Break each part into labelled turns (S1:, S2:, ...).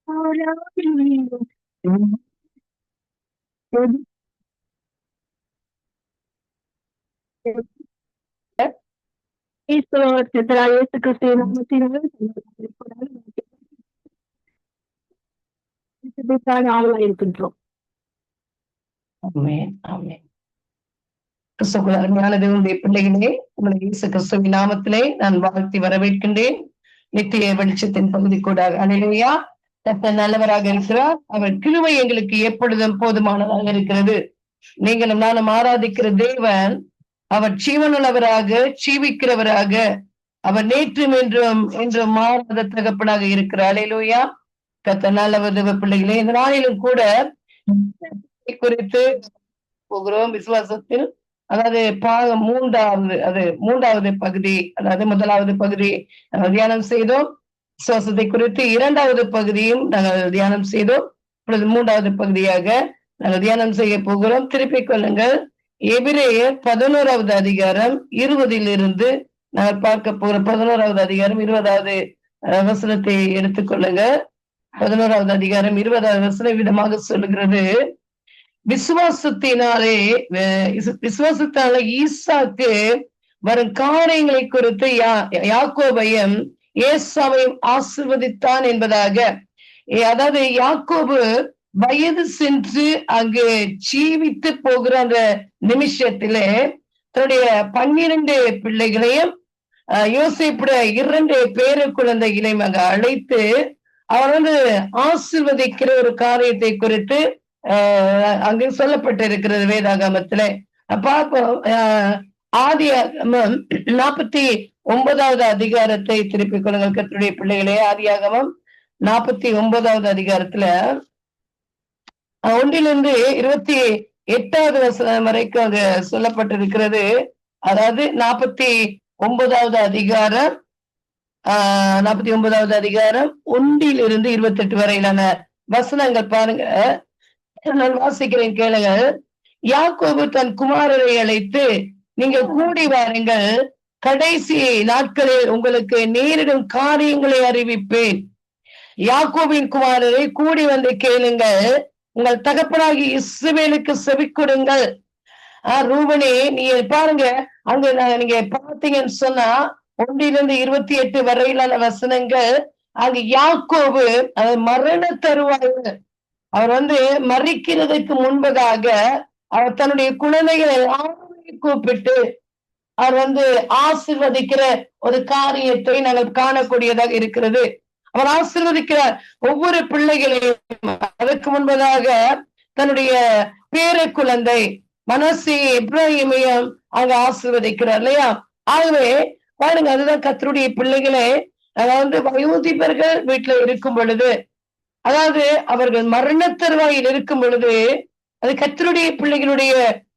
S1: இயேசு கிறிஸ்துவின் நாமத்தினாலே ஆவலா இருக்கின்றோம்.
S2: ஆமென், ஆமென். கிறிஸ்துவுக்குள் அருமையான தேவனுடைய பிள்ளைகளே, உங்களை இயேசு கிறிஸ்துவின் நாமத்திலே நான் வாழ்த்தி வரவேற்கின்றேன். நித்திய வெளிச்சத்தின் பகுதி கூட அல்லேலூயா. கர்த்தர் நல்லவராக இருக்கிறார். அவர் கிருபை எங்களுக்கு எப்பொழுதும் போதுமானதாக இருக்கிறது. நீங்களும் நானும் ஆராதிக்கிற தேவன் அவர் ஜீவனுள்ளவராக, ஜீவிக்கிறவராக, அவர் நேற்றும் என்றும் மாறாத தகப்பனாக இருக்கிறார். அல்லேலூயா. கர்த்தர் நல்லவர் தேவ பிள்ளைகளே, இந்த நாளிலும் கூட குறித்து போகிறோம் விசுவாசத்தில். அதாவது பாகம் மூன்றாவது பகுதி, அதாவது முதலாவது பகுதி நாங்கள் தியானம் செய்தோம். விசுவாசத்தை குறித்து இரண்டாவது பகுதியும் நாங்கள் தியானம் செய்தோம். இப்பொழுது மூன்றாவது பகுதியாக நாங்கள் தியானம் செய்ய போகிறோம். திருப்பிக் கொள்ளுங்கள். எபிரேயர் 11வது அதிகாரம் 20 நாங்கள் பார்க்க போகிறோம். 11வது அதிகாரம் 20வது வசனத்தை எடுத்துக்கொள்ளுங்க. 11வது அதிகாரம் 20வது வசனம் விதமாக சொல்லுகிறது, விசுவாசத்தினாலே ஈசாக்கு வரும் காரியங்களை குறித்து யாக்கோபையும் ஏசாவையும் ஆசீர்வதித்தான் என்பதாக. அதாவது யாக்கோபு வயது சென்று அங்கு ஜீவித்து போகிற அந்த நிமிஷத்திலே தன்னுடைய 12 பிள்ளைகளையும் யோசேப்புடைய 2 பேர குழந்தைகளையும் அங்க அழைத்து அவர் ஆசீர்வதிக்கிற ஒரு காரியத்தை குறித்து அங்கு சொல்லப்பட்டிருக்கிறது வேதாகமத்துல. பார்ப்போம். ஆதியாகமம் 49வது அதிகாரத்தை திருப்பிக் கொள்ளுங்கள் கர்த்தருடைய பிள்ளைகளே. ஆதியாகமம் 49வது அதிகாரத்துல 1 28வது வசனம் வரைக்கும் அங்க சொல்லப்பட்டிருக்கிறது. அதாவது 49வது அதிகாரம் 49வது அதிகாரம் 1 28 வரையிலான வசனங்கள் பாருங்க. நான் வாசிக்கிறேன், கேளுங்கள். யாக்கோபு தன் குமாரரை அழைத்து, நீங்க கூடி வாருங்கள், கடைசி நாட்களில் உங்களுக்கு நேரிடும் காரியங்களை அறிவிப்பேன். யாக்கோபின் குமாரரை கூடி வந்து கேளுங்கள், உங்கள் தகப்பனாகி இஸ்ரவேலுக்கு செவி கொடுங்கள். ரூபனே, நீங்க பாருங்க, அங்க நீங்க பார்த்தீங்கன்னு சொன்னா 1 28 வரையிலான வசனங்கள் அங்கு யாக்கோபு மரண தருவாயில் அவர் மறிக்கிறதுக்கு முன்பதாக அவர் தன்னுடைய குழந்தைகளை கூப்பிட்டு அவர் ஆசீர்வதிக்கிற ஒரு காரியத்தை நாங்கள் காணக்கூடியதாக இருக்கிறது. அவர் ஆசீர்வதிக்கிறார் ஒவ்வொரு பிள்ளைகளையும். அதற்கு முன்பதாக தன்னுடைய பேர குழந்தை மனசே இப்ராஹிமையும் அங்க ஆசீர்வதிக்கிறார் இல்லையா? ஆகவே பாருங்க, அதுதான் கர்த்தருடைய பிள்ளைகளே. வயோதிபர்கள் வீட்டுல இருக்கும் பொழுது, அதாவது அவர்கள் மரண தருவாயில் இருக்கும் பொழுது, அது கர்த்தருடைய பிள்ளைகளுடைய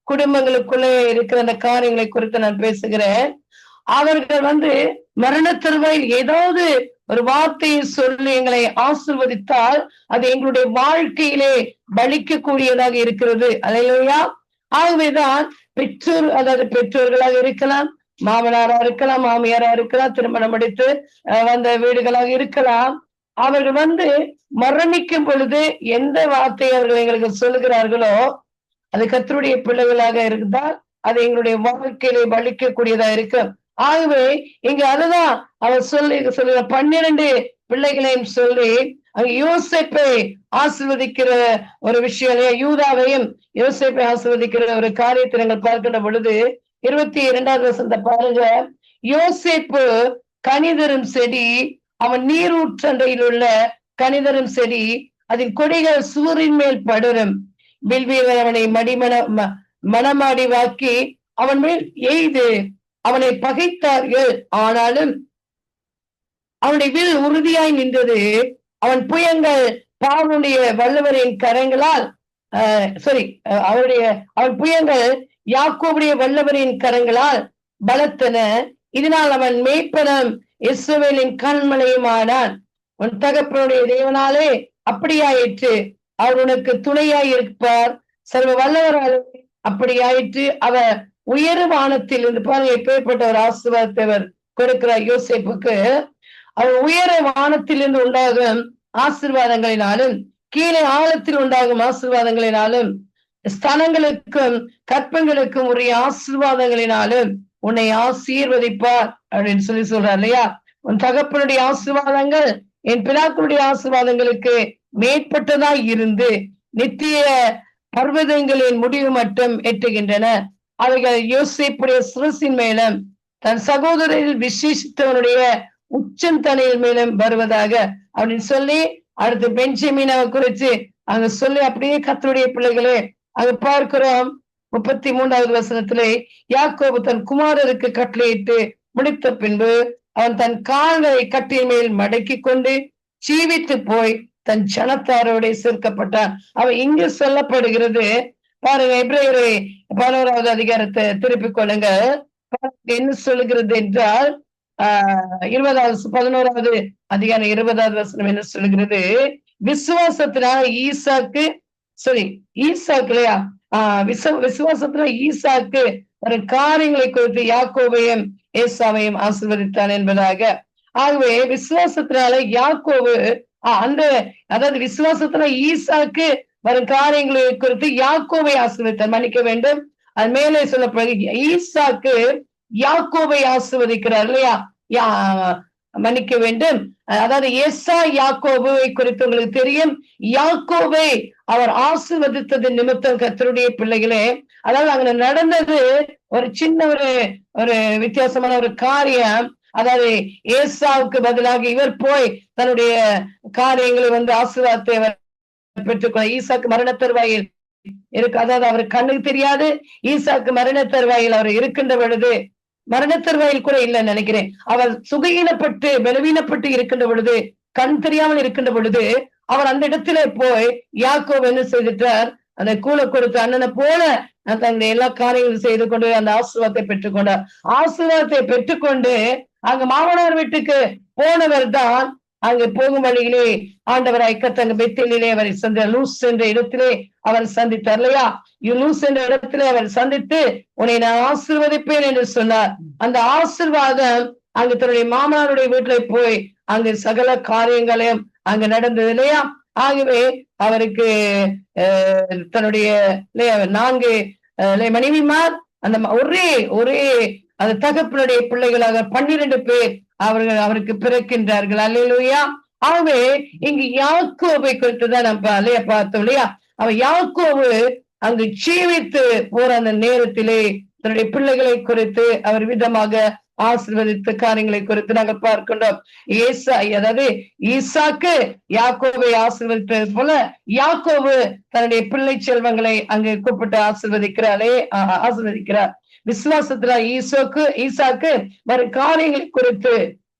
S2: குடும்பங்களுக்குள்ளே இருக்கிற அந்த காரியங்களை குறித்து நான் பேசுகிறேன். அவர்கள் மரண தருவாயில் ஏதாவது ஒரு வார்த்தையை சொல்லி எங்களை ஆசீர்வதித்தால் அது எங்களுடைய வாழ்க்கையிலே பலிக்கக்கூடியதாக இருக்கிறது. அல்லேலூயா. ஆகவேதான் அதாவது பெற்றோர்களாக இருக்கலாம், மாமனாரா இருக்கலாம், மாமியாரா இருக்கலாம், திருமணம் முடித்து வந்த வீடுகளாக இருக்கலாம். அவர்கள் மரணிக்கும் பொழுது எந்த வார்த்தையை அவர்கள் எங்களுக்கு சொல்லுகிறார்களோ அது கர்த்தருடைய பிள்ளைகளாக இருந்தால் அது எங்களுடைய வாழ்க்கையிலே பலிக்கக்கூடியதா இருக்கு. ஆகவே இங்க அதுதான் அவர் சொல்லுகிற 12 பிள்ளைகளையும் சொல்லி அங்க யோசேப்பை ஆசீர்வதிக்கிற ஒரு விஷயம், யூதாவையும் யோசேப்பை ஆசீர்வதிக்கிற ஒரு காரியத்தை நாங்கள் பார்க்கின்ற பொழுது 22வது வசனத்தை பாருங்க. யோசேப்பு கனிதரும் செடி, அவன் நீரூற்றண்டையில் உள்ள கனிதரும் செடி, அதன் கொடிகள் சூரின் மேல் படரும். வில்வீரர் அவனை மனமாடி வாக்கி அவன் மேல் எய்து அவனை பகைத்தார்கள். ஆனாலும் அவனுடைய வில் உறுதியாய் நின்றது. அவன் புயங்கள் பாவனுடைய வல்லவரின் கரங்களால் அவன் புயங்கள் யாக்கோபுடைய வல்லவரின் கரங்களால் பலத்தன. இதனால் அவன் மேய்ப்பனம் இஸ்ரவேலின் கண்மலையுமானான். உன் தகப்பனுடைய தேவனாலே அப்படியாயிற்று. அவர் உனக்கு துணையாய் இருப்பார். சர்வ வல்லவரால் அப்படியாயிற்று. அவர் உயர் வானத்தில் இருந்து பாருங்க, எப்பேற்பட்ட ஒரு ஆசீர்வாதத்தை அவர் கொடுக்கிறார் யோசேப்புக்கு. அவர் உயர வானத்திலிருந்து உண்டாகும் ஆசீர்வாதங்களினாலும் கீழே ஆழத்தில் உண்டாகும் ஆசீர்வாதங்களினாலும் ஸ்தனங்களுக்கும் கற்பங்களுக்கும் உரிய ஆசீர்வாதங்களினாலும் உன்னை ஆசீர்வதிப்பார் அப்படின்னு சொல்றார் இல்லையா. உன் தகப்பனுடைய ஆசீர்வாதங்கள் என் பிதாக்களுடைய ஆசீர்வாதங்களுக்கு மேற்பட்டதாய் இருந்து நித்திய பர்வதங்களின் முடிவு மட்டும் எட்டுகின்றன. அவைகள் யோசேப்புடைய சிரசின் மேலும் தன் சகோதரில் விசேஷித்தவனுடைய உச்சம் தலையில் மேலும் வருவதாக அப்படின்னு சொல்லி அடுத்து பெஞ்சமினாவை குறித்து அங்க சொல்லி அப்படியே கர்த்தருடைய பிள்ளைகளே அங்க பார்க்கிறோம். 33வது வசனத்திலே யாக்கோபு தன் குமாரருக்கு கட்டளையிட்டு முடித்த பின்பு அவன் தன் கால்களை கட்டின் மேல் மடக்கி கொண்டு ஜீவித்து போய் தன் ஜனத்தாரோட சேர்க்கப்பட்டான். அவன் இங்கு சொல்லப்படுகிறது பாருங்க, எபிரேயர் 11வது அதிகாரத்தை திருப்பிக் கொள்ளுங்க. என்ன சொல்லுகிறது என்றால் 11வது அதிகாரம் 20வது வசனம் என்ன சொல்லுகிறது? விசுவாசத்தினால ஈசாக்கு இல்லையா, விசுவாசத்தினால ஈசாக்கு ஒரு காரியங்களை குறித்து யாக்கோபையும் ஏசாவையும் ஆசீர்வதித்தான் என்பதாக. ஆகவே விசுவாசத்தினால யாக்கோபு அதாவது விசுவாசத்துல ஈசாக்கு வரும் காரியங்களை குறித்து யாக்கோபை ஆசீர்வதித்தார். மன்னிக்க வேண்டும், அது மேலே சொல்லப்படுகிறது ஈசாக்கு யாக்கோபை ஆசீர்வதிக்கிறார் இல்லையா. மன்னிக்க வேண்டும், அதாவது ஏசா யாக்கோபுவை குறித்து உங்களுக்கு தெரியும். யாக்கோபை அவர் ஆசீர்வதித்தது நிமித்தம் கர்த்தருடைய பிள்ளைகளே, அதாவது அங்க நடந்தது ஒரு சின்ன ஒரு வித்தியாசமான ஒரு காரியம். அதாவது ஏசாவுக்கு பதிலாக இவர் போய் தன்னுடைய காரியங்களை ஆசீர்வாதத்தை பெற்றுக்கொள்ள ஈசாக்கு மரண தருவாயில் இருக்கு. அதாவது அவருக்கு கண்ணுக்கு தெரியாது. ஈசாக்கு மரண தருவாயில் அவர் இருக்கின்ற பொழுது, மரண தருவாயில் கூட இல்லைன்னு நினைக்கிறேன், அவர் சுகையினப்பட்டு பலவீனப்பட்டு இருக்கின்ற பொழுது, கண் தெரியாமல் இருக்கின்ற பொழுது அவர் அந்த இடத்துல போய் யாக்கோபு என்ன செய்துட்டார்? அந்த கூலை கொடுத்து அண்ணனை போல தன்னுடைய எல்லா காரியங்களும் செய்து கொண்டு அந்த ஆசீர்வாதத்தை பெற்றுக்கொண்டார். ஆசீர்வாதத்தை பெற்றுக்கொண்டு அங்க மாமனார் வீட்டுக்கு போனவர் தான் அங்கு போகும் வழியிலே ஆண்டவர் ஐக்கத்தங்க பெத்தேலிலே அவரை லூஸ் என்ற இடத்திலே அவர் சந்தித்தார் இல்லையா. லூஸ் என்ற இடத்திலே அவர் சந்தித்து உன்னை நான் ஆசீர்வதிப்பேன் என்று சொன்னார். அந்த ஆசீர்வாதம் அங்கு தன்னுடைய மாமனாருடைய வீட்டுல போய் அங்கு சகல காரியங்களையும் அங்கு நடந்தது இல்லையா. ஆகவே அவருக்கு தன்னுடைய 4 மனைவிமார், அந்த ஒரே அந்த தகப்பனுடைய பிள்ளைகளாக 12 பேர் அவருக்கு பிறக்கின்றார்கள். அல்லேலூயா. ஆகவே இங்கு யாக்கோபை குறித்துதான் நம்ம பார்த்தோம் இல்லையா. அவன் யாக்கோபு அங்கு ஜீவித்து போற அந்த நேரத்திலே தன்னுடைய பிள்ளைகளை குறித்து அவர் விதமாக ஆசீர்வதித்த காரியங்களை குறித்து நாங்கள் பார்க்கின்றோம். அதாவது ஈசாக்கு யாக்கோபை ஆசீர்வதித்தது போல யாக்கோபு தன்னுடைய பிள்ளை செல்வங்களை அங்கு கூப்பிட்டு ஆசீர்வதிக்கிறார். விசுவாசத்துல ஈசாக்கு வரும் காரியங்களை குறித்து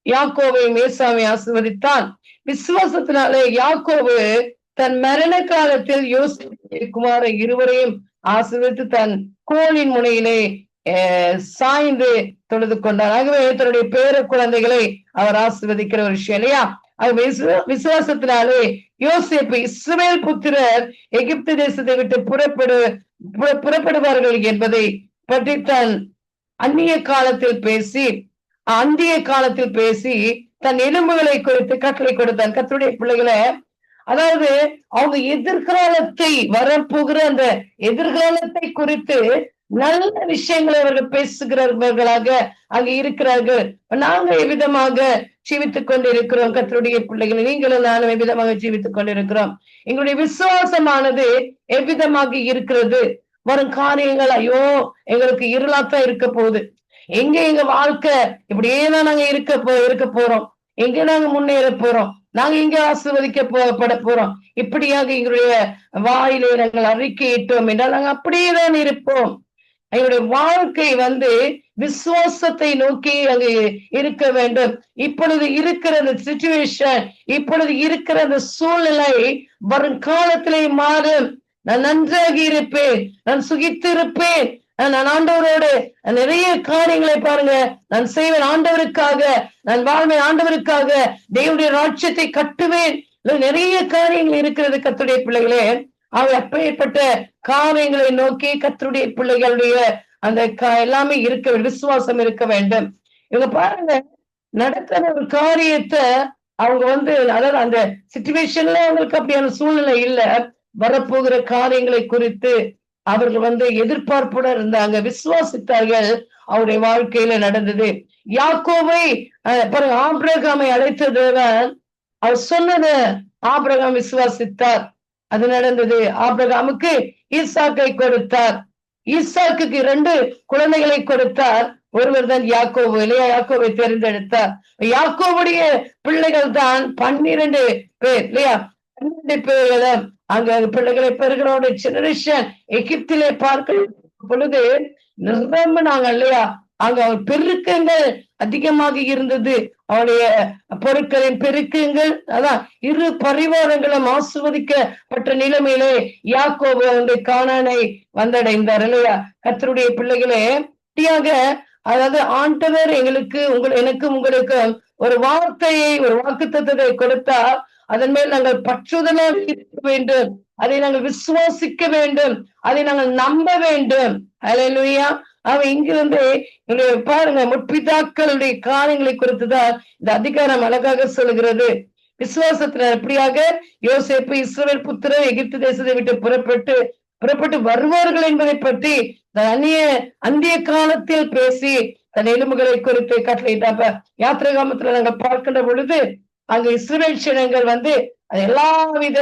S2: யாக்கோபையும் ஏசாவை ஆசீர்வதித்தான். விசுவாசத்தினாலே யாக்கோபு தன் மரண காலத்தில் யோசேப்பு குமார இருவரையும் ஆசீர்வதித்து தன் கோலின் முனையிலே சாய்ந்து தொழுது கொண்டார். ஆகவே தன்னுடைய பேர குழந்தைகளை அவர் ஆசீர்வதிக்கிற ஒரு விஷயம் இல்லையா. விசுவாசத்தினாலே யோசேப்பு இஸ்ரவேல் புத்திரர் எகிப்து தேசத்தை விட்டு புறப்படுவார்கள் என்பதை பற்றி தன் அந்நிய காலத்தில் பேசி தன் எலும்புகளை குறித்து கட்டளை கொடுத்தான். கர்த்தருடைய பிள்ளைகளை, அதாவது அவங்க எதிர்காலத்தை வரப்போகிற அந்த எதிர்காலத்தை குறித்து நல்ல விஷயங்களை அவர்கள் பேசுகிறவர்களாக அங்கு இருக்கிறார்கள். நாங்க எவ்விதமாக ஜீவித்துக் கொண்டிருக்கிறோம் கர்த்தருடைய பிள்ளைகளை, நீங்களும் நானும் எவ்விதமாக ஜீவித்துக் கொண்டிருக்கிறோம். எங்களுடைய விசுவாசமானது எவ்விதமாக இருக்கிறது? வரும் காரியங்கள் ஐயோ எங்களுக்கு இருளாத்தான் இருக்க போகுது, எங்க வாழ்க்கை இப்படியேதான் நாங்க இருக்க போறோம், எங்க நாங்க முன்னேற போறோம், நாங்க எங்க ஆசீர்வதிக்கப்பட போறோம், இப்படியாக எங்களுடைய வாயிலே நாங்கள் அறிக்கையிட்டோம் என்றால் நாங்க அப்படியேதான் இருப்போம். எங்களுடைய வாழ்க்கை விசுவாசத்தை நோக்கி அங்கு இருக்க வேண்டும். இப்பொழுது இருக்கிற அந்த சிச்சுவேஷன், இப்பொழுது இருக்கிற அந்த சூழ்நிலை வரும் காலத்திலே மாறும். நான் நன்றாக இருப்பேன், நான் சுகித்திருப்பேன், நான் ஆண்டவரோடு நிறைய காரியங்களை பாருங்க நான் செய்வேன், ஆண்டவருக்காக நான் வாழ்வேன், ஆண்டவருக்காக தேவனுடைய ராஜ்யத்தை கட்டுவேன். நிறைய காரியங்கள் இருக்கிறது கர்த்தருடைய பிள்ளைகளே. அவை அப்பேற்பட்ட காரியங்களை நோக்கி கர்த்தருடைய பிள்ளைகளுடைய அந்த எல்லாமே விசுவாசம் இருக்க வேண்டும். இவங்க பாருங்க நடக்கிற ஒரு காரியத்தை அவங்க அதாவது அந்த சிச்சுவேஷன்ல அவங்களுக்கு அப்படியான சூழ்நிலை இல்ல. வரப்போகிற காரியங்களை குறித்து அவர்கள் எதிர்பார்ப்புடன் இருந்தாங்க, விசுவாசித்தார்கள். அவருடைய வாழ்க்கையில நடந்தது. யாக்கோவை பாருங்க, ஆபிரகாமை அழைத்த தேவன் அவர் சொன்னதை ஆபிரகாம் விசுவாசித்தார். அது நடந்தது. ஆபிரகாமுக்கு ஈசாக்கை கொடுத்தார். ஈசாக்குக்கு 2 குழந்தைகளை கொடுத்தார். ஒருவர் தான் யாக்கோபு இல்லையா? யாக்கோவை தேர்ந்தெடுத்தார். யாக்கோவுடைய பிள்ளைகள் தான் 12 பேர் இல்லையா? 12 பேர்களை அங்க பிள்ளைகளை பெருகிறோட ஜெனரேஷன் எகிப்திலே பார்க்க பொழுது நிரம்பினாங்க இல்லையா? அங்க அவர் பெருக்கங்கள் அதிகமாக இருந்தது. அவருடைய பொருட்களின் பெருக்கங்கள், அதான் இரு பரிவாரங்களும் ஆசிர்வதிக்கப்பட்ட நிலைமையிலே யாக்கோபு கானானை வந்தடைந்தார் இல்லையா? கர்த்தருடைய பிள்ளைகளே, அதாவது ஆண்டவர் எனக்கும் உங்களுக்கும் ஒரு வார்த்தையை, ஒரு வாக்குத்தத்தத்தை கொடுத்தால் அதன் மேல் நாங்கள் பற்றுதலாக இருக்க வேண்டும், அதை நாங்கள் விசுவாசிக்க வேண்டும், அதை நாங்கள் நம்ப வேண்டும். அல்லேலூயா. அவன் இங்கிருந்து பாருங்க, முற்பிதாக்களுடைய காரியங்களை குறித்துதான் இந்த அதிகாரம் அழகாக சொல்கிறது. விசுவாசத்தினர் எப்படியாக யோசேப்பு இஸ்ரவேல் புத்திரர் எகிப்து தேசத்தை விட்டு புறப்பட்டு வருவார்கள் என்பதை பற்றி அந்திய காலத்தில் பேசி தன் எலும்புகளை குறித்து கட்டளையிட்டாப்ப யாத்திராகமத்துல நாங்கள் பார்க்கின்ற பொழுது அங்க இஸ்ரவேல் ஜனங்கள் எல்லாவித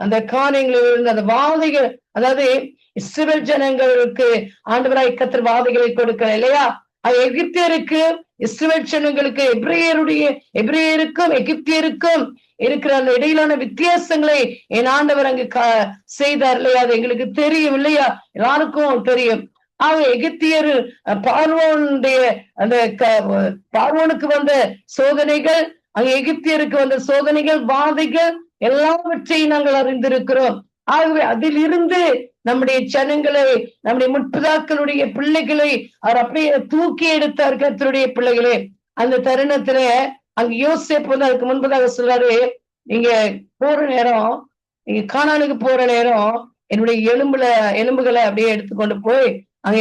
S2: அந்த காரியங்களில் அந்த வாதைகள், அதாவது இஸ்ரவேல் ஜனங்களுக்கு ஆண்டவராய் கர்த்தர் வாதைகளை கொடுக்கிற இல்லையா? அது எகிப்தியருக்கு, இஸ்ரவேல் ஜனங்களுக்கு, எபிரேயருக்கும் எகிப்தியருக்கும் இருக்கிற அந்த இடையிலான வித்தியாசங்களை என் ஆண்டவர் அங்கு செய்தார் இல்லையா? அது எங்களுக்கு தெரியும் இல்லையா? எல்லாருக்கும் தெரியும். எகிப்தியர் பார்வோனுக்கு வந்த சோதனைகள், அங்க எகிப்தியருக்கு வந்த சோதனைகள், வாதைகள் எல்லாவற்றையும் நாங்கள் அறிந்திருக்கிறோம். ஆகவே அதிலிருந்து நம்முடைய ஜனங்களை, நம்முடைய முற்பிதாக்களுடைய பிள்ளைகளை அவர் அப்படியே தூக்கி எடுத்தார். கர்த்தருடைய பிள்ளைகளே, அந்த தருணத்துல அங்க யோசேப்பு அதுக்கு முன்பதாக சொல்றாரு, நீங்க போற நேரம், நீங்க கானானுக்கு போற நேரம் என்னுடைய எலும்புகளை அப்படியே எடுத்துக்கொண்டு போய் அங்க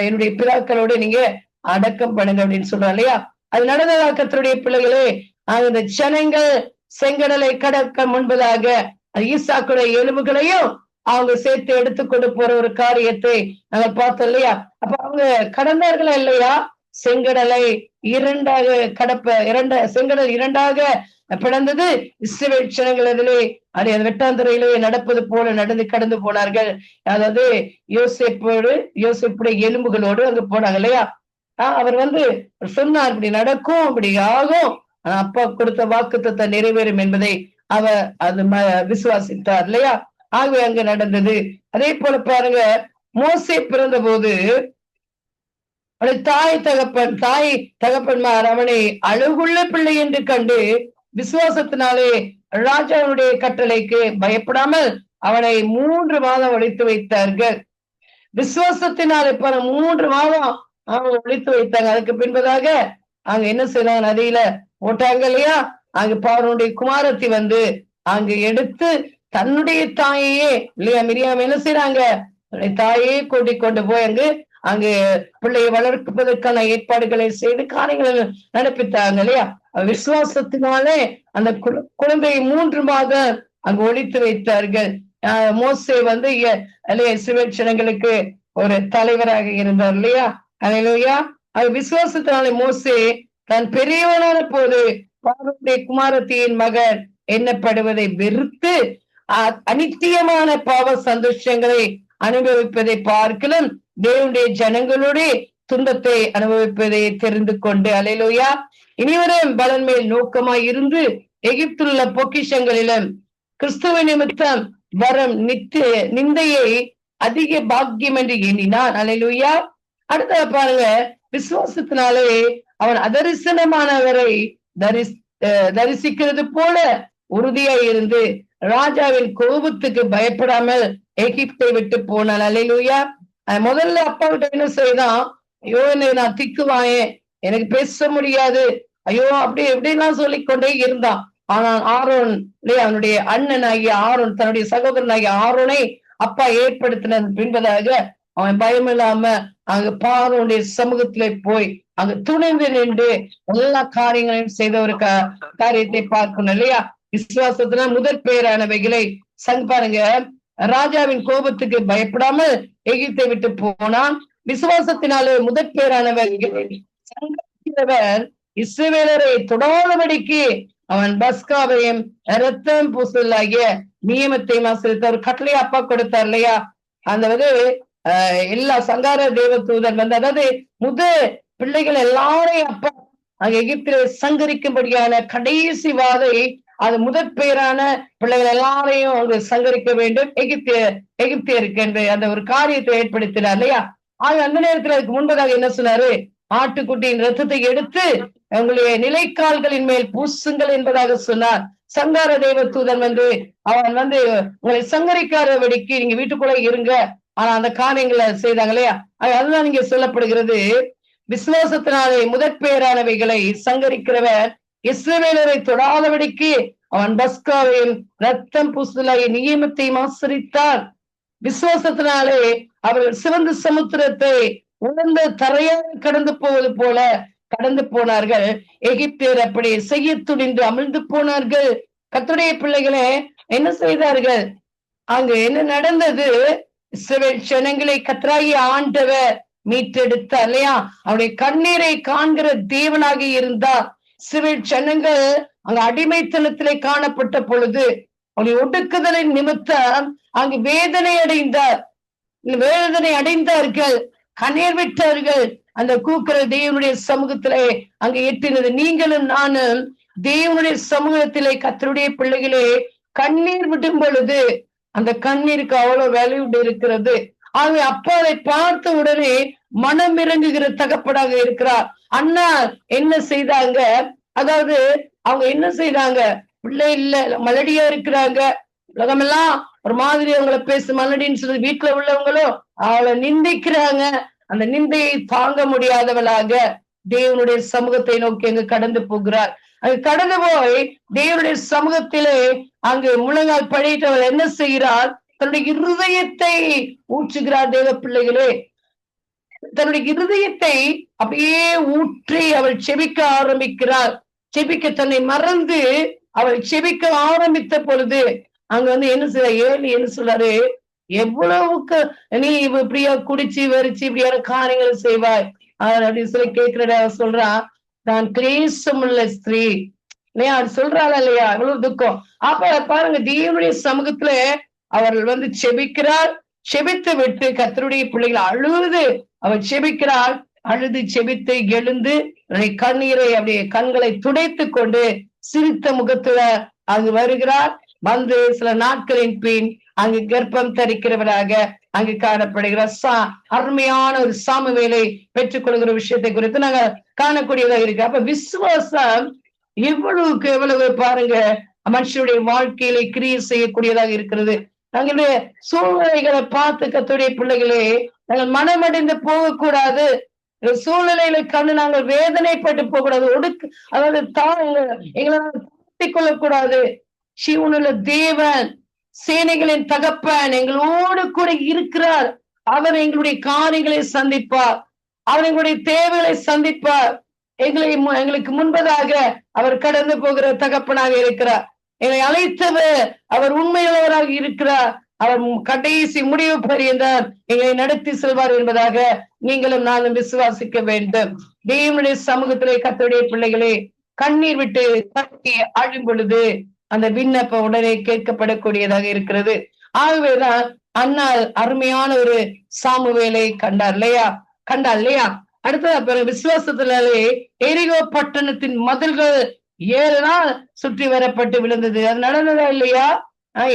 S2: என்னுடைய பிதாக்களோடு நீங்க அடக்கம் பண்ணுங்க அப்படின்னு சொல்றாரு இல்லையா? அது நடந்ததா? கர்த்தருடைய பிள்ளைகளே, அந்த ஜனங்கள் செங்கடலை கடக்க முன்பதாக ஈசாக்குடைய எலும்புகளையும் அவங்க சேர்த்து எடுத்துக்கொண்டு போற ஒரு காரியத்தை நாங்க பார்த்தோம் இல்லையா? அப்ப அவங்க கடந்தார்களா இல்லையா? செங்கடலை செங்கடல் இரண்டாக பிளந்தது. இஸ்ரவேல் ஜனங்கள் அதிலே வெட்டாந்தரையிலே நடப்பது போல நடந்து கடந்து போனார்கள். அதாவது யோசேப்புடைய எலும்புகளோடு அங்க போனாங்க இல்லையா? அவர் சொன்னார், இப்படி நடக்கும், இப்படி ஆகும், அப்பா கொடுத்த வாக்குத்தத்தம் நிறைவேறும் என்பதை அது விசுவாசித்தார் இல்லையா? ஆகவே அங்க நடந்தது. அதே போல பாருங்க, மோசே பிறந்த போது தாய் தகப்பன்மார் அவனை அழகுள்ள பிள்ளை என்று கண்டு விசுவாசத்தினாலே ராஜாவுடைய கட்டளைக்கு பயப்படாமல் அவனை 3 மாதம் ஒழித்து வைத்தார்கள். விசுவாசத்தினாலே 3 மாதம் அவங்க ஒழித்து வைத்தாங்க. அதுக்கு பின்பதாக அங்க என்ன செய்யறாங்க, நதியில போட்டாங்க இல்லையா? அங்க பார்வோனுடைய குமாரத்தி அங்க எடுத்து தன்னுடைய தாயையே இல்லையா, மிரியாம் என்ன செய்யறாங்க, தாயே கூட்டிக் கொண்டு போய் அங்கு பிள்ளையை வளர்ப்பதற்கான ஏற்பாடுகளை செய்து காரியங்களை நடப்பித்தாங்க இல்லையா? விசுவாசத்தினாலே அந்த குழந்தையை 3 மாதம் அங்கு ஒழித்து வைத்தார்கள். மோசே இஸ்ரவேல் ஜனங்களுக்கு ஒரு தலைவராக இருந்தார் இல்லையா? அல்லேலூயா. அது விசுவாசத்தினாலே மோசே தான் பெரியவனான போது பார்வோனுடைய குமாரத்தியின் மகன் எண்ணப்படுவதை வெறுத்து அனித்தியமான பாவ சந்தோஷங்களை அனுபவிப்பதை பார்க்கலும் தேவனுடைய ஜனங்களுடைய துன்பத்தை அனுபவிப்பதை தெரிந்து கொண்டு, அல்லேலூயா, இனிவரும் பலன் மேல் நோக்கமாய் இருந்து எகிப்துள்ள பொக்கிஷங்களிலும் கிறிஸ்துவ நிமித்தம் வரும் நிந்தையை அதிக பாக்கியம் என்று எண்ணினான். அல்லேலூயா. அடுத்த பாருங்க, விசுவாசத்தினாலே அவன் அதரிசனமானவரை தரிசிக்கிறது போல உறுதியாய் இருந்து ராஜாவின் கோபத்துக்கு பயப்படாமல் எகிப்தை விட்டு போனான். அல்லேலூயா. முதல்ல அப்பா கிட்ட என்ன செய்தான், ஐயோ நான் திக்குவாயேன், எனக்கு பேச முடியாது, ஐயோ அப்படி எப்படிலாம் சொல்லிக்கொண்டே இருந்தான். ஆனால் ஆரோன் இல்லையா, அவனுடைய அண்ணனாகிய ஆரோன், தன்னுடைய சகோதரனாகிய ஆரோனை அப்பா ஏற்படுத்தின பின்பதாக அவன் பயம் இல்லாம அங்க பார்வோனுடைய சமூகத்திலே போய் அங்கு துணிந்து நின்று எல்லா காரியங்களையும் செய்த ஒரு காரியத்தை பார்க்கணும் இல்லையா? விசுவாசத்தினால் முதற் பெயரானவைகளை பாருங்க, ராஜாவின் கோபத்துக்கு பயப்படாமல் எகிப்தை விட்டு போனான். விசுவாசத்தினாலே முதற் பெயரானவைகளை சங்கரிக்கிறவர் இஸ்ரவேலரை தொடாதபடிக்கு அவன் பஸ்காவையும் இரத்தம் பூசலாகிய நியமத்தை ஆசிரித்த ஒரு கட்டளையை அப்பா கொடுத்தார் இல்லையா? அந்த எல்லா சங்கார தேவ தூதன் அதாவது பிள்ளைகள் எல்லாரையும் அப்பா அங்க எகிப்திலே சங்கரிக்கும்படியான கடைசி வாதை, அது முதற் பெயரான பிள்ளைகள் எல்லாரையும் அங்கு சங்கரிக்க வேண்டும் எகிப்தியருக்கு என்று அந்த ஒரு காரியத்தை ஏற்படுத்தினார் இல்லையா? அந்த நேரத்தில் அதுக்கு முன்பதாக என்ன சொன்னாரு? ஆட்டுக்குட்டியின் ரத்தத்தை எடுத்து உங்களுடைய நிலைக்கால்களின் மேல் பூசுங்கள் என்பதாக சொன்னார். சங்கார தேவ தூதன் அவன் உங்களை சங்கரிக்காதபடிக்கு நீங்க வீட்டுக்குள்ள இருங்க. ஆனா அந்த காரியங்களை செய்தாங்க இல்லையா? அதுதான் இங்க சொல்லப்படுகிறது. விசுவாசத்தினாலே முதற் பெயரானவைகளை சங்கரிக்கிறவர் இஸ்ரவேலரை தொடாதபடிக்கு அவன் பஸ்காவையும் ரத்தம் பூசுதலாகிய நியமத்தையும் ஆசரித்தார். விசுவாசத்தினாலே அவர்கள் சிவந்த சமுத்திரத்தை உணர்ந்த தரையாக கடந்து போவது போல கடந்து போனார்கள். எகிப்தியர் அப்படி செய்ய துணிந்து அமிழ்ந்து போனார்கள். கர்த்தருடைய பிள்ளைகளே, என்ன செய்தார்கள்? அங்கு என்ன நடந்தது? இஸ்ரவேல் ஜனங்களை கர்த்தராகிய ஆண்டவர் மீட்டெடுத்தார் இல்லையா? அவருடைய கண்ணீரை காண்கிற தேவனாக இருந்தார். இஸ்ரவேல் ஜனங்கள் அங்கு அடிமைத்தனத்திலே காணப்பட்ட பொழுது அவருடைய ஒடுக்குதலின் நிமித்தம் அங்கு வேதனை அடைந்தார்கள், கண்ணீர் விட்டார்கள். அந்த கூக்குற தேவனுடைய சமூகத்திலே அங்கு எட்டினது. நீங்களும் நானும் தேவனுடைய சமூகத்திலே கர்த்தருடைய பிள்ளைகளே கண்ணீர் விடும் பொழுது அந்த கண்ணீருக்கு அவ்வளவு வேல்யூ இருக்கிறது. ஆகவே அப்பாவை பார்த்த உடனே மனம் இறங்குகிற தகப்பனாக இருக்கிறார். அண்ணா என்ன செய்தாங்க? அதாவது அவங்க என்ன செய்தாங்க? பிள்ளை இல்ல, மலடியா இருக்கிறாங்க, உலகமெல்லாம் ஒரு மாதிரி அவங்கள பேசு மலடின்னு சொல்லி வீட்டுல உள்ளவங்களும் அவளை நிந்திக்கிறாங்க. அந்த நிந்தையை தாங்க முடியாதவளாக தேவனுடைய சமூகத்தை நோக்கி அங்கு கடந்து போகிறார். அங்கு கடந்து போய் தேவனுடைய சமூகத்திலே அங்கு முழங்கால் படித்தவள் என்ன செய்கிறார்? தன்னுடைய இருதயத்தை ஊற்றுகிறார். தேவ பிள்ளைகளே, தன்னுடைய இருதயத்தை அப்படியே ஊற்றி அவள் செபிக்க ஆரம்பிக்கிறார். செபிக்க தன்னை மறந்து அவள் செபிக்க ஆரம்பித்த பொழுது அங்க என்ன செய்ய ஏழு என்ன சொல்றாரு? எவ்வளவுக்கு நீ இப்படியா குடிச்சு வெறிச்சு இப்படியான காரியங்களை செய்வாய் அப்படின்னு சொல்லி கேட்கிற சொல்றான். நான் கிரேசமுள்ள ஸ்திரீ இல்லையா? அது சொல்றாள் இல்லையா? எவ்வளவு துக்கம். அப்ப பாருங்க, தேவனுடைய சமூகத்துல அவர்கள் செபிக்கிறார். செபித்து விட்டு கர்த்தருடைய பிள்ளைகள் அழுது அவள் செபிக்கிறாள். அழுது செபித்து எழுந்து கண்ணீரை அப்படியே கண்களை துடைத்து கொண்டு சிரித்த முகத்துல அங்கு வருகிறார். சில நாட்களின் பின் அங்கு கர்ப்பம் தரிக்கிறவராக அங்கு காணப்படுகிறார். அருமையான ஒரு சாமுவேலை பெற்றுக் கொள்கிற விஷயத்தை குறித்து நாங்க காணக்கூடியதாக இருக்கு. அப்ப விசுவாசம் எவ்வளவுக்கு எவ்வளவு பாருங்க மனுஷனுடைய வாழ்க்கையில கிரியை செய்யக்கூடியதாக இருக்கிறது. நாங்களுடைய சூழ்நிலைகளை பார்த்து கர்த்தருடைய பிள்ளைகளே நாங்கள் மனமடைந்து போகக்கூடாது. சூழ்நிலைகளை கண்டு நாங்கள் வேதனைப்பட்டு போகக்கூடாது. அதாவது எங்களை தாழ்த்திக் கொள்ளக்கூடாது. சிவனுள்ள தேவன், சேனைகளின் தகப்பன் எங்களோடு கூட இருக்கிறார். அவர் எங்களுடைய காரியங்களை சந்திப்பார். அவர் எங்களுடைய தேவைகளை சந்திப்பார். எங்களுக்கு முன்பதாக அவர் கடந்து போகிற தகப்பனாக இருக்கிறார். எங்களை அழைத்தவர் அவர் உண்மையுள்ளவராக இருக்கிறார். அவர் கடைசி முடிவு பரியந்தார் எங்களை நடத்தி செல்வார் என்பதாக நீங்களும் நானும் விசுவாசிக்க வேண்டும். தேவனுடைய சமூகத்திலே கர்த்தருடைய பிள்ளைகளே கண்ணீர் விட்டு கட்டி அழும் பொழுது அந்த விண்ணப்பம் உடனே கேட்கப்படக்கூடியதாக இருக்கிறது. ஆகவேதான் அண்ணால் அருமையான ஒரு சாமுவேலை கண்டார் இல்லையா? அடுத்தது விசுவாசத்தினாலே எரிகோ பட்டணத்தின் மதில்கள் 7 நாள் சுற்றி வரப்பட்டு விழுந்தது. அது நடந்ததா இல்லையா?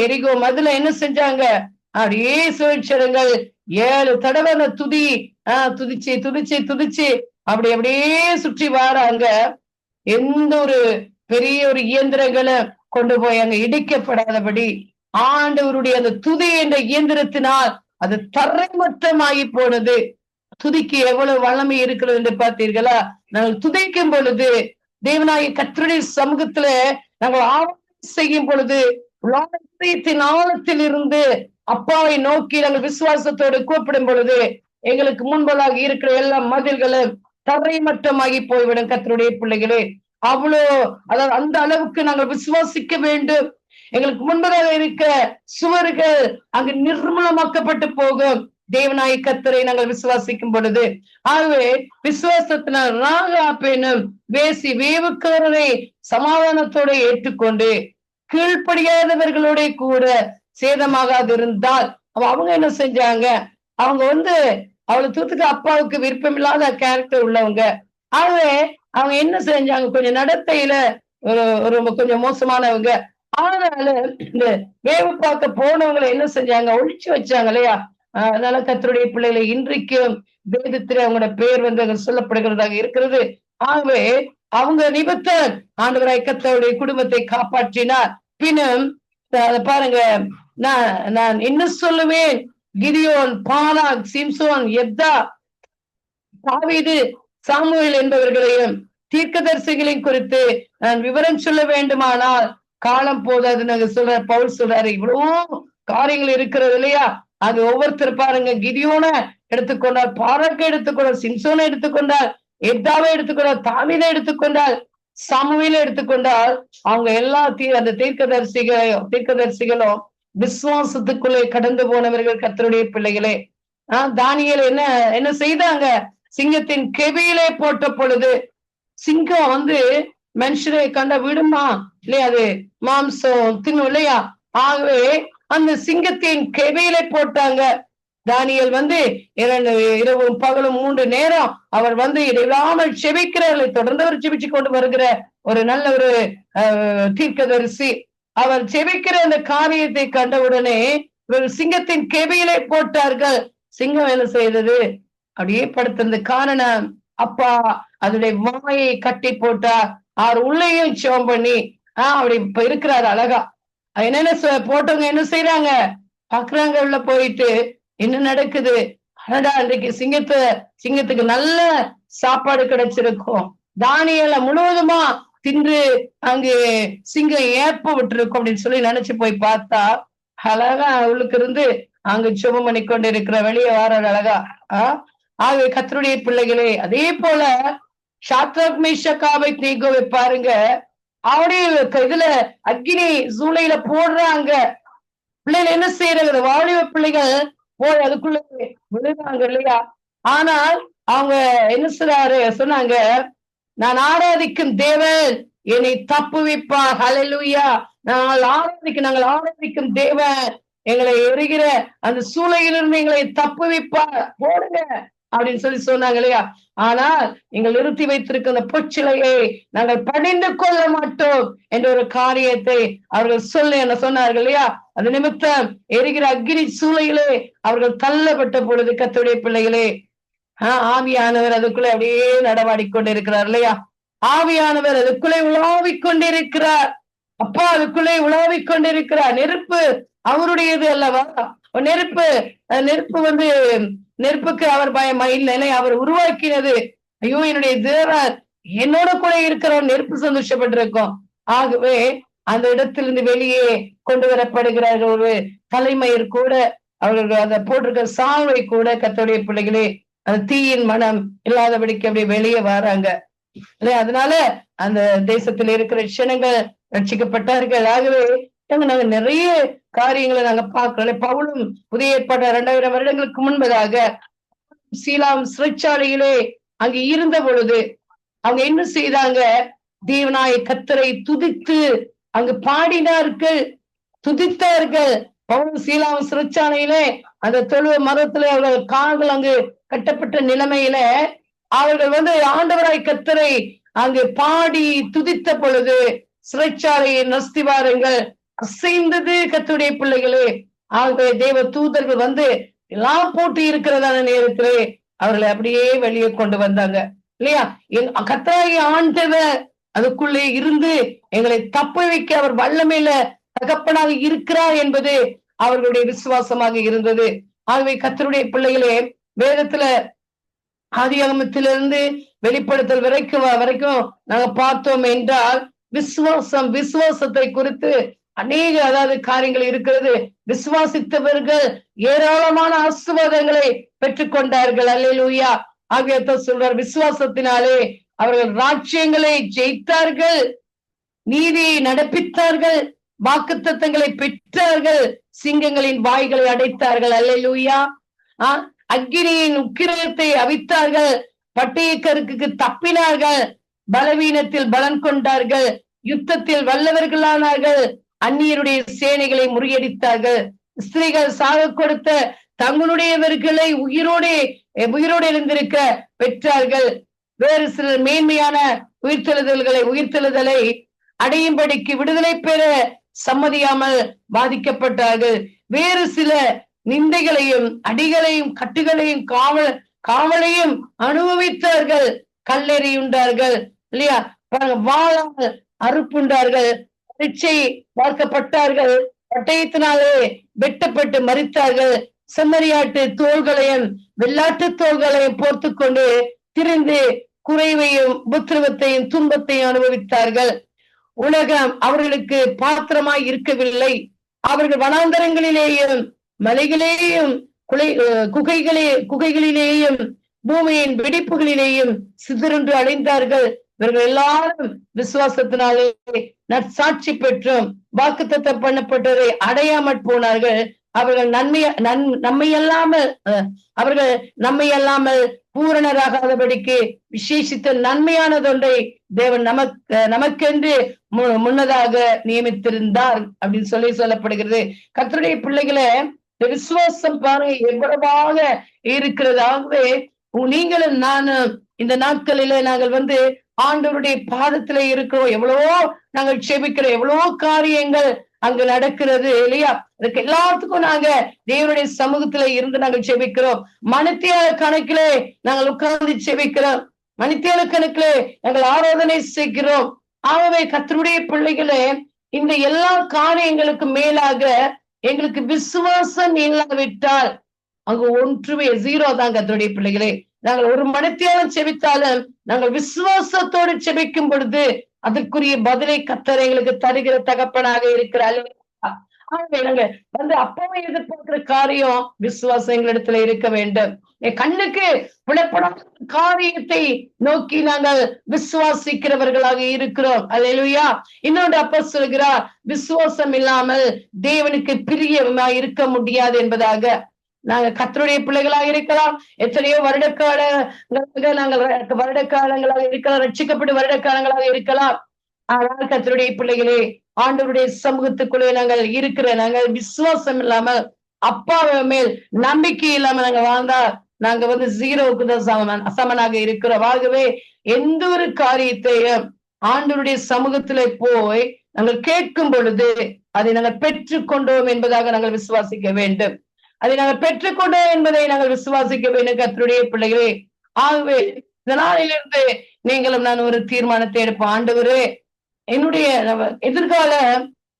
S2: எரிகோ மதுல என்ன செஞ்சாங்க? அப்படியே சுழற்சரங்கள் 7 தடவை அந்த துதிச்சு அப்படியே சுற்றி வாராங்க. எந்த ஒரு பெரிய ஒரு இயந்திரங்களை கொண்டு போய் அங்க இடிக்கப்படாதபடி ஆண்டவருடைய அந்த துதி என்ற இயந்திரத்தினால் அது தரைமட்டமாகி போனது. துதிக்கு எவ்வளவு வல்லமை இருக்கிறது என்று பார்த்தீர்களா? நாங்கள் துதிக்கும் பொழுது தேவனாகிய கர்த்தருடைய சமூகத்துல நாங்கள் ஆராதனை செய்யும் பொழுது ஆழத்தில் இருந்து அப்பாவை நோக்கி நாங்கள் விசுவாசத்தோடு கூப்பிடும் பொழுது எங்களுக்கு முன்பதாக இருக்கிற எல்லா மதில்களும் தரைமட்டமாகி போய்விடும். கர்த்தருடைய பிள்ளைகளே, அவ்வளோ அதாவது அந்த அளவுக்கு நாங்கள் விசுவாசிக்க வேண்டும். எங்களுக்கு முன்பதாக இருக்க சுவர்கள் அங்கு நிர்மூலமாக்கப்பட்டு போகும். தேவனாய் கர்த்தரை நாங்கள் விசுவாசிக்கும் பொழுது. ஆகவே விசுவாசத்தினால் ராகாபேனும் வேசி வேவுக்காரரை சமாதானத்தோட ஏற்றுக்கொண்டு கீழ்ப்படியாதவர்களோட கூட சேதமாகாது இருந்தால் அவங்க என்ன செஞ்சாங்க? அவங்க அவ்வளவு தூத்துக்கு அப்பாவுக்கு விருப்பம் இல்லாத கேரக்டர் உள்ளவங்க. ஆகவே அவங்க என்ன செஞ்சாங்க? கொஞ்சம் நடத்தையில ரொம்ப கொஞ்சம் மோசமானவங்க. அதனால இந்த வேவு பார்க்க போனவங்களை என்ன செஞ்சாங்க? ஒழிச்சு வச்சாங்க இல்லையா? அதனால கர்த்தருடைய பிள்ளைகளை இன்றைக்கும் வேதத்துல அவங்களோட பெயர் சொல்லப்படுகிறதாக இருக்கிறது. ஆகவே அவங்க நிமித்தம் ஆண்டவராய் கர்த்தருடைய குடும்பத்தை காப்பாற்றினார். பின்னும் பாருங்க, நான் என்ன சொல்லுவேன்? கிதியோன், பாலாக், சிம்சோன், யெப்தா, தாவீது, சாமுவேல் என்பவர்களையும் தீர்க்கதரிசிகளையும் குறித்து நான் விவரம் சொல்ல வேண்டுமானால் காலம் போதாது. நாங்க பவுல் சொல்றாரு, இவ்வளவு காரியங்கள் இருக்கிறது இல்லையா? அது ஒவ்வொருத்தர் பாருங்க, கிதியோன எடுத்துக்கொண்டால், பாராக்கை எடுத்துக்கொண்டால், சிம்சோனை எடுத்துக்கொண்டால், யெப்தாவை எடுத்துக்கொண்டால், தாவீதை எடுத்துக்கொண்டால், சாமுவேலை எடுத்துக்கொண்டால், அவங்க எல்லா அந்த தீர்க்கதரிசிகளும் விசுவாசத்துக்குள்ளே கடந்து போனவர்கள் கர்த்தருடைய பிள்ளைகளே. தானியேல் என்ன செய்தாங்க? சிங்கத்தின் கெபியிலே போட்ட பொழுது சிங்கம் மனுஷரை கண்ட விடுமா இல்லையா? அது மாம்சம் தின்னும் இல்லையா? ஆகவே அந்த சிங்கத்தின் கெபியிலே போட்டாங்க. தானியேல் இரவும் பகலும் 3 நேரம் அவர் இடைவிடாமல் செபிக்கிறார்களை தொடர்ந்து அவர் செபிச்சு கொண்டு வருகிற ஒரு நல்ல ஒரு தீர்க்கதரிசி. அவர் செபிக்கிற அந்த காரியத்தை கண்டவுடனே ஒரு சிங்கத்தின் கெபியிலே போட்டார்கள். சிங்கம் என்ன செய்தது? அப்படியே படுத்திருந்த காரணம், அப்பா அதனுடைய வாயை கட்டி போட்டார். அவர் உள்ளேயும் சிவம் பண்ணி அப்படி இப்ப இருக்கிறாரு அழகா. என்னென்ன போட்டவங்க என்ன செய்யறாங்க? பாக்குறாங்க, உள்ள போயிட்டு என்ன நடக்குது? அடடா, இன்றைக்கு சிங்கத்துக்கு நல்ல சாப்பாடு கிடைச்சிருக்கும். தானியேல முழுவதுமா தின்று அங்கு சிங்கம் ஏப்ப விட்டுருக்கும் அப்படின்னு சொல்லி நினைச்சு போய் பார்த்தா அழகா உள்ளுக்கு இருந்து அங்கு சுபம் பண்ணி கொண்டு இருக்கிற வெளியே வாரார் அழகா. ஆகவே கர்த்தருடைய பிள்ளைகளே, அதே போல ஷாத்ராக் மேஷாக் ஆபேத்நேகோவை பாருங்க, அவருடைய இதுல அக்கினி சூளையில போடுறாங்க. பிள்ளைகள் என்ன செய்யறது? வாலிப பிள்ளைகள் போய் அதுக்குள்ள விழுறாங்க இல்லையா? ஆனால் அவங்க என்ன சொன்னாங்க, நான் ஆராதிக்கும் தேவன் என்னை தப்புவிப்பார். ஹல்லேலூயா. நாங்கள் ஆராதிக்கும் தேவன் எங்களை எரிகிற அந்த சூளையிலிருந்து எங்களை தப்புவிப்பார், போடுங்க அப்படின்னு சொல்லி சொன்னாங்க இல்லையா? ஆனால் நீங்கள் நிறுத்தி வைத்திருக்க அந்த பொச்சிலையை நாங்கள் பணிந்து கொள்ள மாட்டோம் என்ற ஒரு காரியத்தை அவர்கள் என்ன சொன்னார்கள் இல்லையா? அது நிமித்தம் எரிகிற அக்கினி சூளையிலே அவர்கள் தள்ளப்பட்ட பொழுது கர்த்தருடைய பிள்ளைகளே, ஆவியானவர் அதுக்குள்ளே அப்படியே நடமாடிக்கொண்டிருக்கிறார் இல்லையா? ஆவியானவர் அதுக்குள்ளே உலாவிக் கொண்டிருக்கிறார். அப்பா அதுக்குள்ளே உலாவிக் கொண்டிருக்கிறார். நெருப்பு அவருடையது அல்லவா? நெருப்புக்கு அவர் பயமா இல்லை, அவர் உருவாக்கினது. ஐயோ, என்னுடைய தேவன் என்னோட கூட இருக்கிறவர் நெருப்பு சந்தோஷப்பட்டிருக்கும். ஆகவே அந்த இடத்திலிருந்து வெளியே கொண்டு வரப்படுகிறார்கள். ஒரு தலைமயிர் கூட, அவர்கள் அதை போட்டிருக்கிற சால்வை கூட கர்த்தருடைய பிள்ளைகளே, அந்த தீயின் மனம் இல்லாதபடிக்கு அப்படி வெளியே வராங்க இல்லையா? அதனால அந்த தேசத்தில் இருக்கிற ஜனங்கள் ரட்சிக்கப்பட்டார்கள். ஆகவே நாங்க நிறைய காரியங்களை நாங்க பார்க்கிறோம். பவுலும் புதிய ஏற்பாடு 2000 வருடங்களுக்கு முன்பதாக சீலாம் சிறைச்சாலையிலே அங்க இருந்த பொழுது அவங்க என்ன செய்தாங்க? தேவனாய கர்த்தரை துதித்து அங்கு பாடினார்கள், துதித்தார்கள். பவுலும் சீலாம் சிறைச்சாலையிலே அந்த தொழுவ மரத்துல அவர்கள் கால்கள் அங்கு கட்டப்பட்ட நிலைமையில அவர்கள் ஆண்டவராய் கர்த்தரை அங்கு பாடி துதித்த பொழுது சிறைச்சாலையின் அஸ்திவாரங்கள் அசைந்தது. கர்த்தருடைய பிள்ளைகளே, ஆகவே தேவ தூதர்கள் எல்லாம் போட்டு இருக்கிறதான நேரத்திலே அவர்களை அப்படியே வெளியே கொண்டு வந்தாங்க இல்லையா? கர்த்தராகிய ஆண்டவர் அதுக்குள்ளே இருந்து எங்களை தப்ப வைக்க அவர் வல்லமையில தகப்பனாக இருக்கிறார் என்பது அவர்களுடைய விசுவாசமாக இருந்தது. ஆகவே கர்த்தருடைய பிள்ளைகளே, வேதத்துல ஆதியாகமத்திலிருந்து வெளிப்படுத்தல் வரைக்கும் நாங்க பார்த்தோம் என்றால் விசுவாசத்தை குறித்து அநேக காரியங்கள் இருக்கிறது. விசுவாசித்தவர்கள் ஏராளமான ஆசீர்வாதங்களை பெற்றுக்கொண்டார்கள். அல்லேலூயா. ஆகிய சொல்றார், விசுவாசத்தினாலே அவர்கள் ராஜ்யங்களை ஜெயித்தார்கள், நீதியை நடப்பித்தார்கள், வாக்குத்தத்தங்களை பெற்றார்கள், சிங்கங்களின் வாய்களை அடைத்தார்கள். அல்லேலூயா. அக்கினியின் உக்கிரத்தை அவித்தார்கள், பட்டய கருக்குக்கு தப்பினார்கள், பலவீனத்தில் பலன் கொண்டார்கள், யுத்தத்தில் வல்லவர்களானார்கள், அந்நியருடைய சேனைகளை முறியடித்தார்கள், ஸ்திரீகள் சாக கொடுத்த தங்களுடையவர்களை உயிரோடு இருந்திருக்க பெற்றார்கள். வேறு சிலர் மேன்மையான உயிர்த்தெழுதலை அடையும்படிக்கு விடுதலை பெற சம்மதியாமல் பாதிக்கப்பட்டார்கள். வேறு சில நிந்தைகளையும் அடிகளையும் கட்டுகளையும் காவலையும் அனுபவித்தார்கள், கல்லெறியுண்டார்கள் இல்லையா, வாழால் அறுப்புண்டார்கள், பரீட்சை பார்க்கப்பட்டார்கள், பட்டயத்தினாலே வெட்டப்பட்டு மரித்தார்கள், செம்மறியாட்டு தோள்களையும் வெள்ளாட்டு தோள்களையும் போர்த்து கொண்டு திரிந்து குறைவையும் உபத்திரவத்தையும் துன்பத்தையும் அனுபவித்தார்கள். உலகம் அவர்களுக்கு பாத்திரமாய் இருக்கவில்லை. அவர்கள் வனாந்தரங்களிலேயும் மலைகளிலேயும் குகைகளிலேயும் பூமியின் வெடிப்புகளிலேயும் சிதறென்று அடைந்தார்கள். இவர்கள் எல்லாரும் விசுவாசத்தினாலே நற்சாட்சி பெற்றும் வாக்குத்தத்தம் பண்ணப்பட்டதை அடையாமற் போனார்கள். அவர்கள் நம்மை அல்லாமல் பூரணராகாதபடிக்கு விசேஷித்த நன்மையானதொன்றை தேவன் நமக்கென்று முன்னதாக நியமித்திருந்தார் அப்படின்னு சொல்லப்படுகிறது. கர்த்தருடைய பிள்ளைகளை விசுவாசம் பாருங்க எவ்வளவாக இருக்கிறதாகவே நீங்களும் நானும் இந்த நாட்களில நாங்கள் ஆண்டவருடைய பாதத்துல இருக்கிறோம். எவ்வளவோ நாங்கள் செபிக்கிறோம், எவ்வளவோ காரியங்கள் அங்கு நடக்கிறது இல்லையா. அதுக்கு எல்லாத்துக்கும் நாங்க தேவனுடைய சமூகத்துல இருந்து நாங்கள் செபிக்கிறோம். மணித்தியால கணக்கிலே நாங்கள் உட்கார்ந்து செபிக்கிறோம், மணித்தியால கணக்கிலே நாங்கள் ஆராதனை செய்கிறோம். ஆகவே கர்த்தருடைய பிள்ளைகளே, இந்த எல்லா காரியங்களுக்கு மேலாக எங்களுக்கு விசுவாசம் இல்லாவிட்டால் அங்கு ஒன்றுமே ஜீரோ தான். கர்த்தருடைய பிள்ளைகளே, நாங்கள் ஒரு மணித்தியாலம் செபித்தாலும் நாங்கள் விசுவாசத்தோடு செபிக்கும் பொழுது அதற்குரிய பதிலை கர்த்தர் எங்களுக்கு தருகிற தகப்பனாக இருக்கிறார். அப்பவே எதிர்பார்க்கிற காரியம் விசுவாசம் எங்களிடத்துல இருக்க வேண்டும். என் கண்ணுக்கு புலப்படாத காரியத்தை நோக்கி நாங்கள் விசுவாசிக்கிறவர்களாக இருக்கிறோம். அல்லேலூயா. இன்னொன்று அப்ப சொல்கிறார், விசுவாசம் இல்லாமல் தேவனுக்கு பிரியமா இருக்க முடியாது என்பதாக. நாங்க கர்த்தருடைய பிள்ளைகளாக இருக்கலாம், எத்தனையோ வருடக்காலங்களாக இருக்கலாம், ரட்சிக்கப்பட்டு வருடக்காலங்களாக இருக்கலாம். ஆனால் கர்த்தருடைய பிள்ளைகளே, ஆண்டவருடைய சமூகத்துக்குள்ளே நாங்கள் விசுவாசம் இல்லாமல், அப்பா மேல் நம்பிக்கை இல்லாம நாங்க வாழ்ந்தா நாங்க ஜீரோவுக்கு தான் சமனாக இருக்கிறோம். ஆகவே எந்த ஒரு காரியத்தையும் ஆண்டவருடைய சமூகத்திலே போய் நாங்கள் கேட்கும் பொழுது அதை நாங்கள் பெற்றுக்கொண்டோம் என்பதாக நாங்கள் விசுவாசிக்க வேண்டும். அதை நாங்கள் பெற்றுக்கொண்டோம் என்பதை நாங்கள் விசுவாசிக்க வேண்டும் கர்த்தருடைய பிள்ளைகளே. ஆகவே இந்த நாளிலிருந்து நீங்களும் நான் ஒரு தீர்மானத்தை எடுப்போம். ஆண்டவரே, என்னுடைய எதிர்கால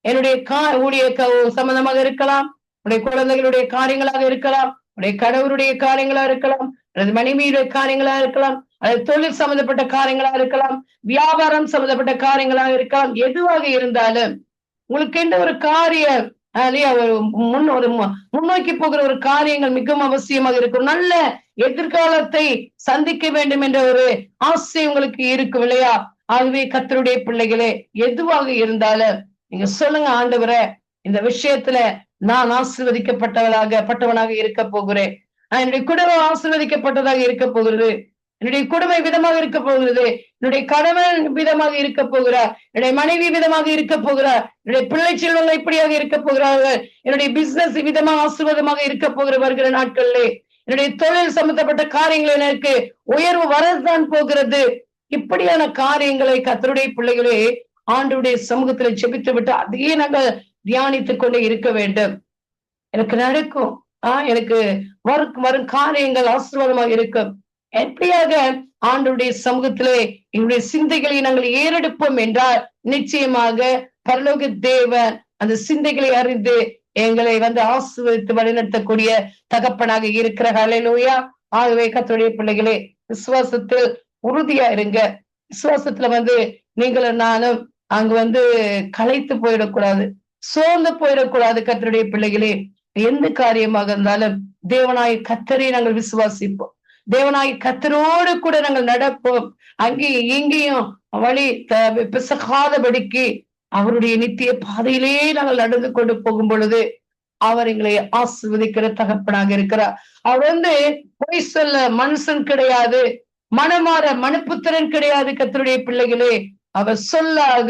S2: என்னுடைய ஊழிய சம்பந்தமாக இருக்கலாம், உடைய குழந்தைகளுடைய காரியங்களாக இருக்கலாம், உடைய கணவருடைய காரியங்களா இருக்கலாம், அல்லது மனைவியுடைய காரியங்களா இருக்கலாம், அல்லது தொழில் சம்பந்தப்பட்ட காரியங்களா இருக்கலாம், வியாபாரம் சம்பந்தப்பட்ட காரியங்களாக இருக்கலாம். எதுவாக இருந்தாலும் உங்களுக்கு எந்த ஒரு காரியம் ஒரு முன்னோக்கி போகிற ஒரு காரியங்கள் மிகவும் அவசியமாக இருக்கும். நல்ல எதிர்காலத்தை சந்திக்க வேண்டும் என்ற ஒரு ஆசை உங்களுக்கு இருக்கும் இல்லையா. ஆகவே கர்த்தருடைய பிள்ளைகளே, எதுவாக இருந்தாலும் நீங்க சொல்லுங்க, ஆண்டவரே, இந்த விஷயத்துல நான் பட்டவனாக இருக்க போகிறேன், என்னுடைய குடும்பம் ஆசீர்வதிக்கப்பட்டதாக இருக்க போகிறது, என்னுடைய குடும்ப விதமாக இருக்க போகிறது, என்னுடைய கணவன் விதமாக இருக்க போகிறார், என்னுடைய மனைவி விதமாக இருக்க போகிறார், என்னுடைய பிள்ளை செல்வங்கள் இப்படியாக இருக்க போகிறார்கள், என்னுடைய பிசினஸ் விதமாக ஆசீர்வாதமாக இருக்க போகிற வருகிற நாட்களிலே என்னுடைய தொழில் சம்பந்தப்பட்ட காரியங்கள் எனக்கு உயர்வு வரதான் போகிறது. இப்படியான காரியங்களை கர்த்தருடைய பிள்ளைகளே ஆண்டவருடைய சமூகத்துல செபித்து விட்டு அதையே நாங்கள் தியானித்துக் கொண்டே இருக்க வேண்டும். எனக்கு நடக்கும், எனக்கு வரும் காரியங்கள் ஆசீர்வாதமாக இருக்கும். எப்படியாக ஆண்டவருடைய சமூகத்திலே எங்களுடைய சிந்தைகளை நாங்கள் ஏறெடுப்போம் என்றால் நிச்சயமாக பரலோக தேவன் அந்த சிந்தைகளை அறிந்து எங்களை ஆசீர்வதித்து வழிநடத்தக்கூடிய தகப்பனாக இருக்கிற ஹல்லேலூயா. ஆகவே கர்த்தருடைய பிள்ளைகளே, விசுவாசத்தில் உறுதியா இருங்க. விசுவாசத்துல நீங்களும் நானும் அங்கு களைத்து போயிடக்கூடாது, சோர்ந்து போயிடக்கூடாது. கர்த்தருடைய பிள்ளைகளே, எந்த காரியமாக இருந்தாலும் தேவனாய் கர்த்தரை நாங்கள் விசுவாசிப்போம். தேவனாய் கர்த்தரோடு கூட நாங்கள் நடப்போம். அங்கேயும் இங்கேயும் வழி பிசகாதபடிக்கு அவருடைய நித்திய பாதையிலே நாங்கள் நடந்து கொண்டு போகும் பொழுது அவர் எங்களை ஆசீர்வதிக்கிற தகப்பனாக இருக்கிறார். அவர் பொய் சொல்ல மனுஷன் கிடையாது, மனமாற மனுப்புத்திறன் கிடையாது. கர்த்தருடைய பிள்ளைகளே, அவர் சொல்லாக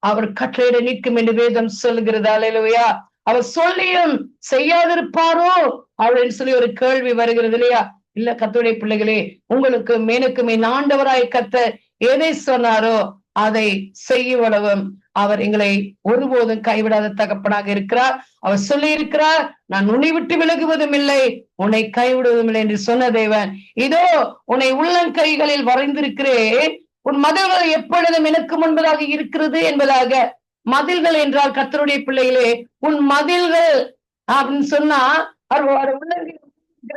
S2: அவர் கட்டளையிட நிற்கும் என்று வேதம் சொல்லுகிறது. அல்லேலூயா. அவர் சொல்லியும் செய்யாதிருப்பாரோ அப்படின்னு சொல்லி ஒரு கேள்வி வருகிறது இல்லையா? இல்ல கர்த்தருடைய பிள்ளைகளே, உங்களுக்கும் எனக்குமே ஆண்டவராய் கர்த்தர் எதை சொன்னாரோ அதை செய்யவளவும் அவர் எங்களை ஒருபோதும் கைவிடாத தகப்பனாக இருக்கிறார். அவர் சொல்லி இருக்கிறார், நான் உன்னை விட்டு விலகுவதும் இல்லை, உன்னை கைவிடுவதும் இல்லை என்று சொன்ன தேவன், இதோ உன்னை உள்ளங்கைகளில் வரைந்திருக்கிறேன், உன் மதில்கள் எப்பொழுதும் எனக்கு முன்பதாக இருக்கிறது என்பதாக. மதில்கள் என்றால் கர்த்தருடைய பிள்ளைகளே, உன் மதில்கள் அப்படின்னு சொன்னா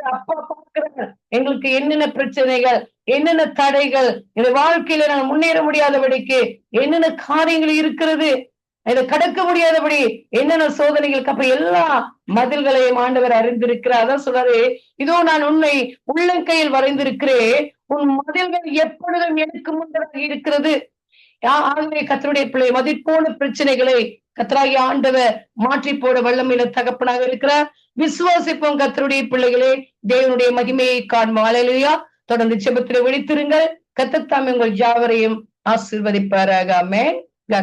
S2: அப்பா பார்க்கிறார் எங்களுக்கு என்னென்ன பிரச்சனைகள், என்னென்ன தடைகள், இந்த வாழ்க்கையில நாங்கள் முன்னேற முடியாதபடிக்கு என்னென்ன காரியங்கள் இருக்கிறது, இதை கடக்க முடியாதபடி என்னென்ன சோதனைகளுக்கு அப்ப எல்லா மதில்களையும் ஆண்டவர் அறிந்திருக்கிறார். அதான் சொல்றாரு, இதோ நான் உன்னை உள்ளங்கையில் வரைந்திருக்கிறேன், உன் மதில்கள் எப்பொழுதும் எனக்கு முன்பதாக இருக்கிறது. ஆகவே கர்த்தருடைய பிள்ளை மதிப்போன பிரச்சனைகளை கர்த்தராகி ஆண்டவர் மாற்றி போட வல்லமையில தகப்பனாக இருக்கிறார். விசுவாசிப்போம் கர்த்தருடைய பிள்ளைகளே, தேவனுடைய மகிமையை காண்போம். அல்லேலூயா. தொடர்ந்து ஜெபத்திலே விழித்திருங்கள். கர்த்தர் தாமே உங்கள் யாவரையும் ஆசீர்வதிப்பாராக. ஆமென்.